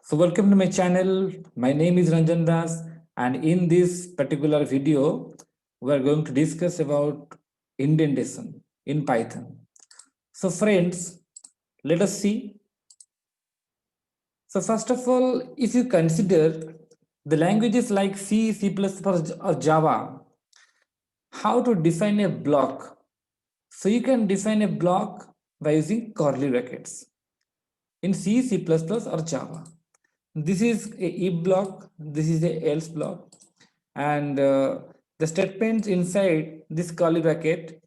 So welcome to my channel. My name is Ranjan Das, and in this particular video, we are going to discuss about indentation in Python. So friends, let us see. So first of all, if you consider the languages like C, C++, or Java, how to define a block? So you can define a block by using curly brackets in C, C++, or Java. This is a if block, this is a else block, and the statements inside this curly bracket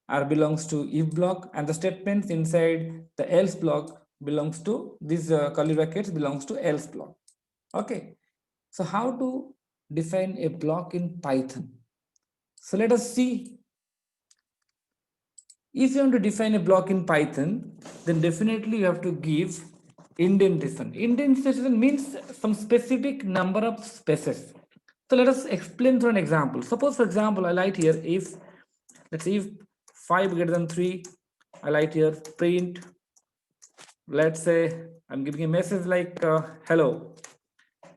are belongs to if block, and the statements inside the else block belongs to this curly brackets belongs to else block. Okay, so how to define a block in Python? So let us see. If you want to define a block in Python, then definitely you have to give indentation. Indentation means some specific number of spaces. So let us explain through an example. Suppose, for example, I write here if, let's say if 5 greater than 3, I write here print, let's say I'm giving a message like hello,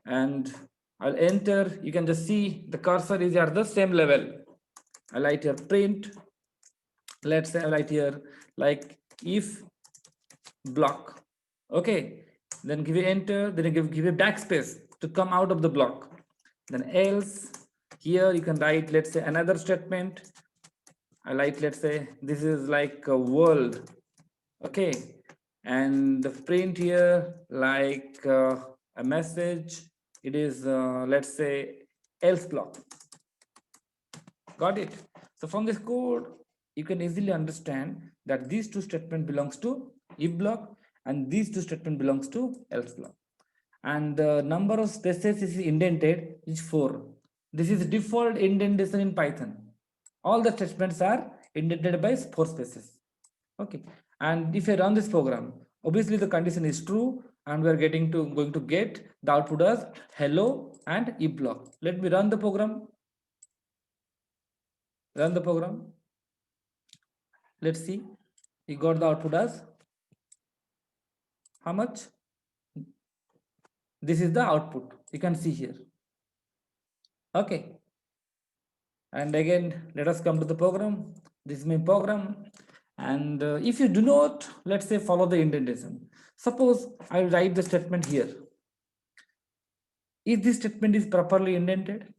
and I'll enter. You can just see the cursor is at the same level. I write here print, let's say I write here like if block. Okay, then give a enter, then give a backspace to come out of the block. Then else, here you can write, let's say another statement. I like, let's say this is like a world. Okay, and the print here like a message, it is let's say else block. Got it? So from this code, you can easily understand that these two statement belongs to if block and these two statement belongs to else block. And the number of spaces is indented is 4. This is default indentation in Python. All the statements are indented by 4 spaces. Okay. And if I run this program, obviously the condition is true and we are going to get the output as hello and if block. Let me run the program. Run the program. Let's see. We got the output as how much? This is the output. You can see here. Okay. And again, let us come to the program. This is my program. And if you do not, let's say, follow the indentation. Suppose I will write the statement here. If this statement is properly indented,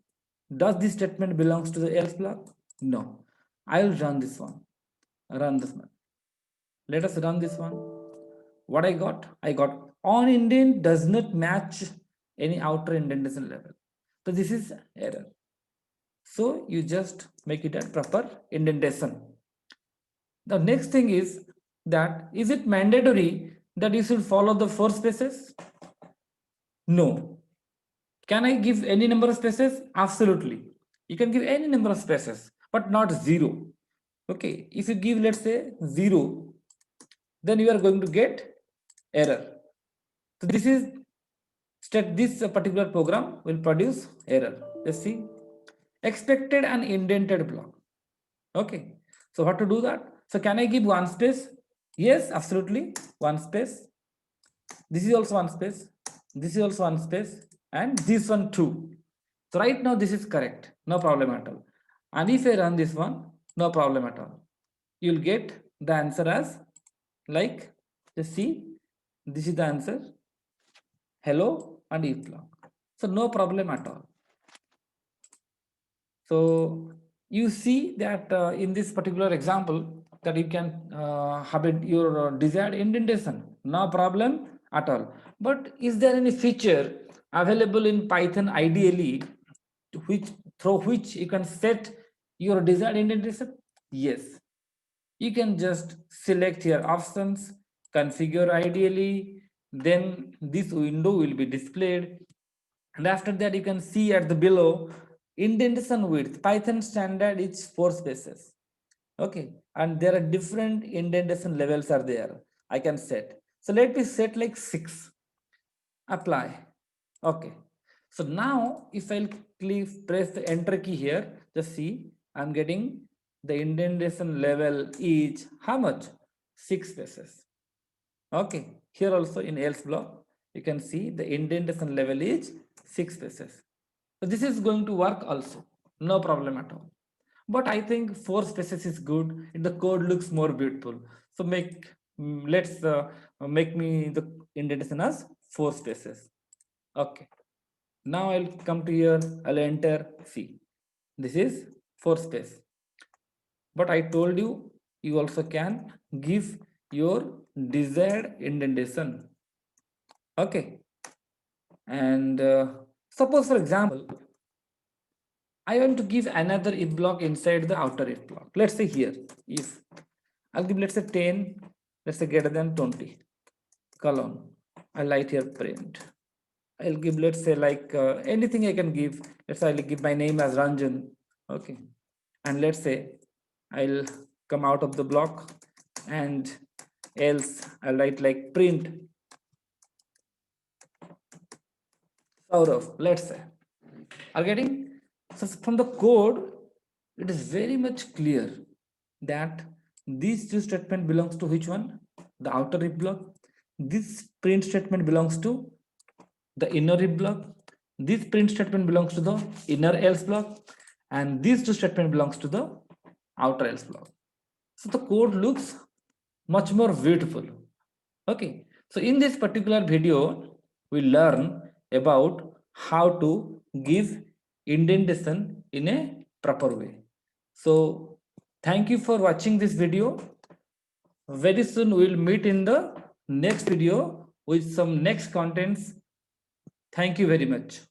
does this statement belongs to the else block? No. I will run this one. Run this one. Let us run this one. What I got? I got on indent does not match any outer indentation level. So this is error. So you just make it a proper indentation. The next thing is that is it mandatory that you should follow the 4 spaces? No. Can I give any number of spaces? Absolutely. You can give any number of spaces, but not 0. Okay, if you give, let's say 0, then you are going to get error. So this is this particular program will produce error. Let's see. Expected an indented block. Okay, so how to do that? So can I give one space? Yes, absolutely, one space. This is also one space, this is also one space, and this one too. So right now this is correct, no problem at all. And if I run this one, no problem at all. You'll get the answer as like, just see, this is the answer, hello and if block. So no problem at all. So you see that in this particular example that you can have your desired indentation, no problem at all. But is there any feature available in Python ideally through which you can set your desired indentation? Yes, you can just select your options, configure ideally, then this window will be displayed, and after that you can see at the below indentation width. Python standard is 4 spaces. Okay, and there are different indentation levels are there. I can set. So let me set like 6. Apply. Okay. So now if I'll press the enter key here, just see I'm getting the indentation level is how much? 6 spaces. Okay. Here also in else block you can see the indentation level is 6 spaces. So this is going to work also, no problem at all. But I think 4 spaces is good. The code looks more beautiful. So let's make me the indentation as 4 spaces. Okay. Now I'll come to here. I'll enter C. This is 4 space. But I told you, you also can give your desired indentation. Okay. And suppose, for example, I want to give another if block inside the outer if block. Let's say here, if I'll give, let's say 10, let's say greater than 20, colon. I'll write here print. I'll give, let's say like anything I can give. Let's say I'll give my name as Ranjan. Okay. And let's say I'll come out of the block and else I'll write like print Saurav, let's say. Are getting? So from the code, it is very much clear that this two statement belongs to which one? The outer if block. This print statement belongs to the inner if block. This print statement belongs to the inner else block. And these two statement belongs to the outer else block. So the code looks much more beautiful. Okay. So in this particular video, we learn about how to give indentation in a proper way. So thank you for watching this video. Very soon we'll meet in the next video with some next contents. Thank you very much.